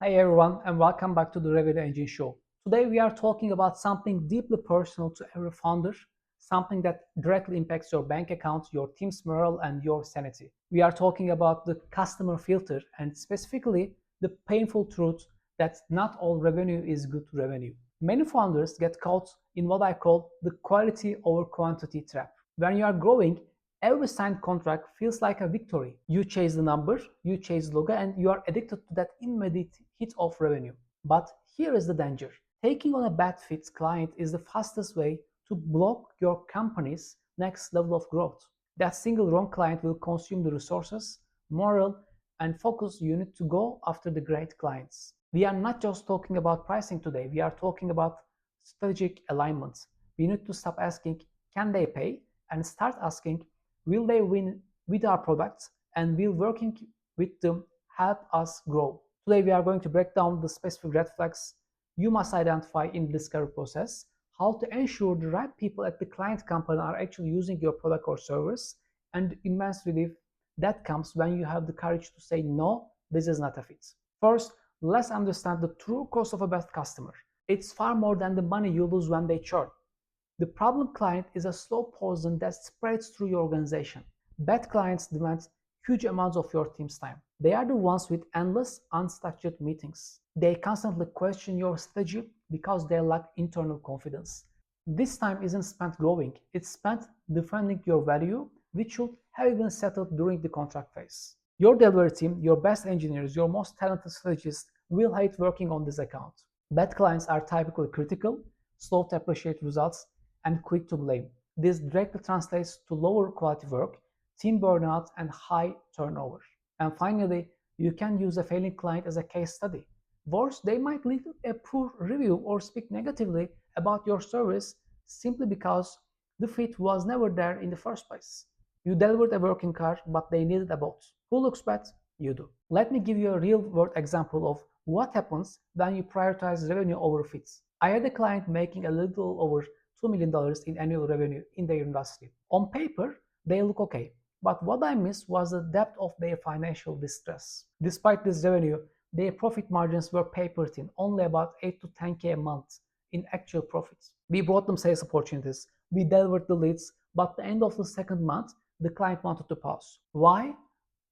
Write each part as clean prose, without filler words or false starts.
Hi everyone, and welcome back to the Revenue Engine Show. Today we are talking about something deeply personal to every founder, something that directly impacts your bank account, your team's morale, and your sanity. We are talking about the customer filter and specifically the painful truth that not all revenue is good revenue. Many founders get caught in what I call the quality over quantity trap. When you are growing, every signed contract feels like a victory. You chase the number, you chase the logo, and you are addicted to that immediate hit of revenue. But here is the danger. Taking on a bad fit client is the fastest way to block your company's next level of growth. That single wrong client will consume the resources, morale, and focus you need to go after the great clients. We are not just talking about pricing today, we are talking about strategic alignment. We need to stop asking, can they pay? And start asking, will they win with our products and will working with them help us grow? Today we are going to break down the specific red flags you must identify in the discovery process, how to ensure the right people at the client company are actually using your product or service, and the immense relief that comes when you have the courage to say no, this is not a fit. First, let's understand the true cost of a bad customer. It's far more than the money you lose when they churn. The problem client is a slow poison that spreads through your organization. Bad clients demand huge amounts of your team's time. They are the ones with endless, unstructured meetings. They constantly question your strategy because they lack internal confidence. This time isn't spent growing, it's spent defending your value, which should have been settled during the contract phase. Your delivery team, your best engineers, your most talented strategists will hate working on this account. Bad clients are typically critical, slow to appreciate results, and quick to blame. This directly translates to lower quality work, team burnout, and high turnover. And finally, you can use a failing client as a case study. Worse, they might leave a poor review or speak negatively about your service simply because the fit was never there in the first place. You delivered a working car, but they needed a boat. Who looks bad? You do. Let me give you a real world example of what happens when you prioritize revenue over fits. I had a client making a little over $2 million in annual revenue in their industry. On paper, they look okay, but what I missed was the depth of their financial distress. Despite this revenue, their profit margins were paper thin, only about 8 to 10K a month in actual profits. We brought them sales opportunities, we delivered the leads, but at the end of the second month, the client wanted to pause. Why?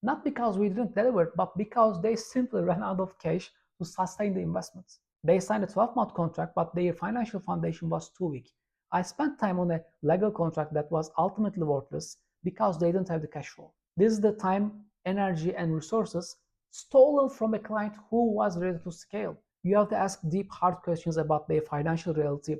Not because we didn't deliver, but because they simply ran out of cash to sustain the investments. They signed a 12-month contract, but their financial foundation was too weak. I spent time on a legal contract that was ultimately worthless because they didn't have the cash flow. This is the time, energy, and resources stolen from a client who was ready to scale. You have to ask deep, hard questions about their financial reality,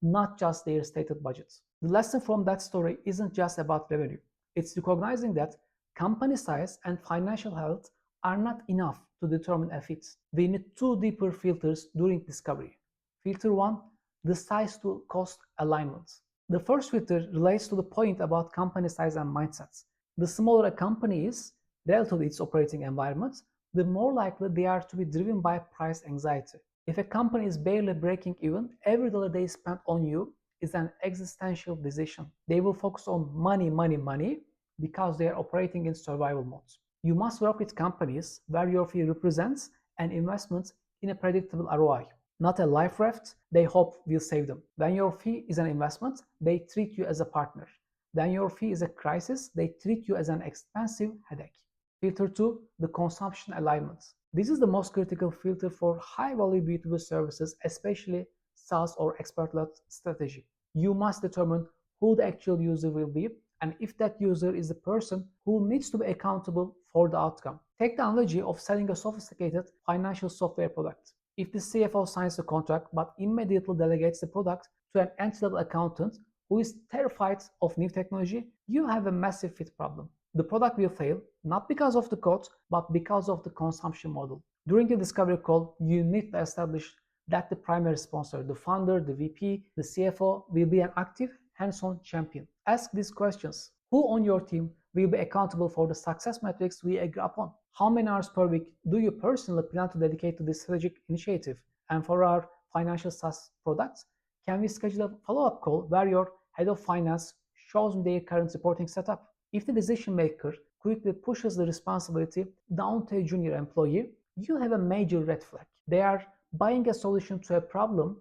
not just their stated budgets. The lesson from that story isn't just about revenue. It's recognizing that company size and financial health are not enough to determine a fit. We need two deeper filters during discovery. Filter 1, the size to cost alignment. The first filter relates to the point about company size and mindsets. The smaller a company is relative to its operating environment, the more likely they are to be driven by price anxiety. If a company is barely breaking even, every dollar they spend on you is an existential decision. They will focus on money, money, money because they are operating in survival mode. You must work with companies where your fee represents an investment in a predictable ROI, not a life raft they hope will save them. When your fee is an investment, they treat you as a partner. When your fee is a crisis, they treat you as an expensive headache. Filter 2, the consumption alignment. This is the most critical filter for high-value B2B services, especially SaaS or expert-led strategy. You must determine who the actual user will be and if that user is the person who needs to be accountable for the outcome. Take the analogy of selling a sophisticated financial software product. If the CFO signs the contract but immediately delegates the product to an entry-level accountant who is terrified of new technology, you have a massive fit problem. The product will fail, not because of the code, but because of the consumption model. During the discovery call, you need to establish that the primary sponsor, the founder, the VP, the CFO, will be an active, hands-on champion. Ask these questions. Who on your team will be accountable for the success metrics we agree upon? How many hours per week do you personally plan to dedicate to this strategic initiative? And for our financial SaaS products, can we schedule a follow-up call where your head of finance shows me their current reporting setup? If the decision maker quickly pushes the responsibility down to a junior employee, you have a major red flag. They are buying a solution to a problem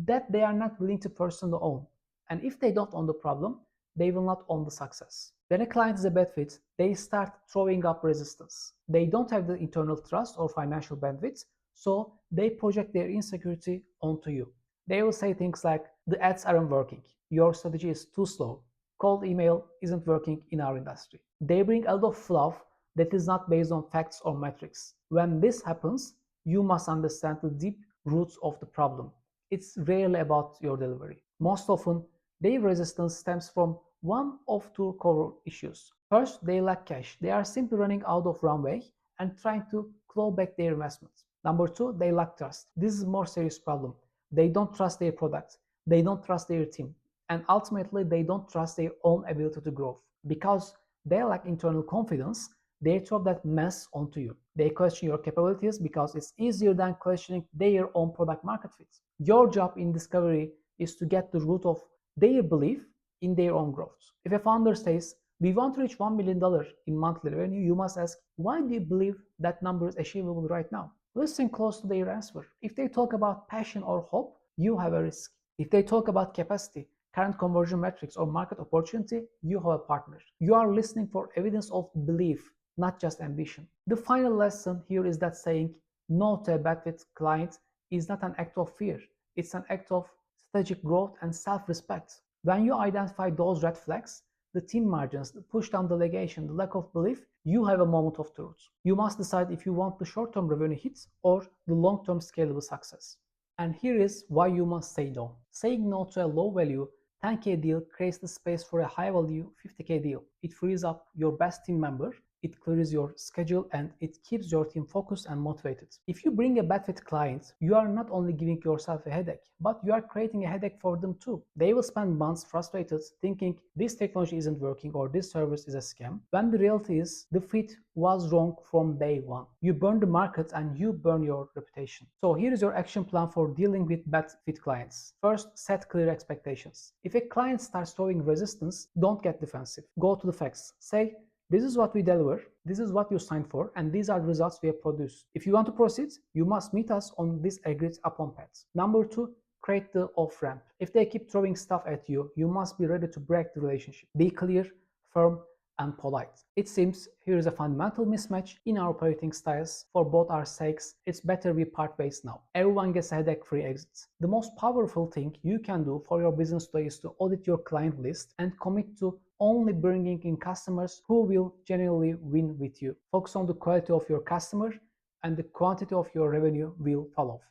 that they are not willing to personally own. And if they don't own the problem, they will not own the success. When a client is a bad fit, they start throwing up resistance. They don't have the internal trust or financial bandwidth, so they project their insecurity onto you. They will say things like, the ads aren't working, your strategy is too slow, cold email isn't working in our industry. They bring a lot of fluff that is not based on facts or metrics. When this happens, you must understand the deep roots of the problem. It's rarely about your delivery. Most often, their resistance stems from one of two core issues. First, they lack cash. They are simply running out of runway and trying to claw back their investments. Number two, they lack trust. This is a more serious problem. They don't trust their product. They don't trust their team. And ultimately, they don't trust their own ability to grow. Because they lack internal confidence, they throw that mess onto you. They question your capabilities because it's easier than questioning their own product market fit. Your job in discovery is to get the root of their belief in their own growth. If a founder says, we want to reach $1 million in monthly revenue, you must ask, why do you believe that number is achievable right now? Listen close to their answer. If they talk about passion or hope, you have a risk. If they talk about capacity, current conversion metrics, or market opportunity, you have a partner. You are listening for evidence of belief, not just ambition. The final lesson here is that saying no to a bad fit client is not an act of fear. It's an act of strategic growth and self-respect. When you identify those red flags, the team margins, the push down delegation, the lack of belief, you have a moment of truth. You must decide if you want the short-term revenue hits or the long-term scalable success. And here is why you must say no. Saying no to a low value 10K deal creates the space for a high value 50K deal. It frees up your best team member, it clears your schedule, and it keeps your team focused and motivated. If you bring a bad fit client, you are not only giving yourself a headache, but you are creating a headache for them too. They will spend months frustrated thinking this technology isn't working or this service is a scam, when the reality is the fit was wrong from day one. You burn the market and you burn your reputation. So here is your action plan for dealing with bad fit clients. First, set clear expectations. If a client starts showing resistance, don't get defensive. Go to the facts. Say, this is what we deliver, this is what you signed for, and these are the results we have produced. If you want to proceed, you must meet us on this agreed upon path. Number two, create the off-ramp. If they keep throwing stuff at you, you must be ready to break the relationship. Be clear, firm, and polite. It seems here is a fundamental mismatch in our operating styles. For both our sakes, it's better we part ways now. Everyone gets a headache-free exit. The most powerful thing you can do for your business today is to audit your client list and commit to only bringing in customers who will genuinely win with you. Focus on the quality of your customer and the quantity of your revenue will follow.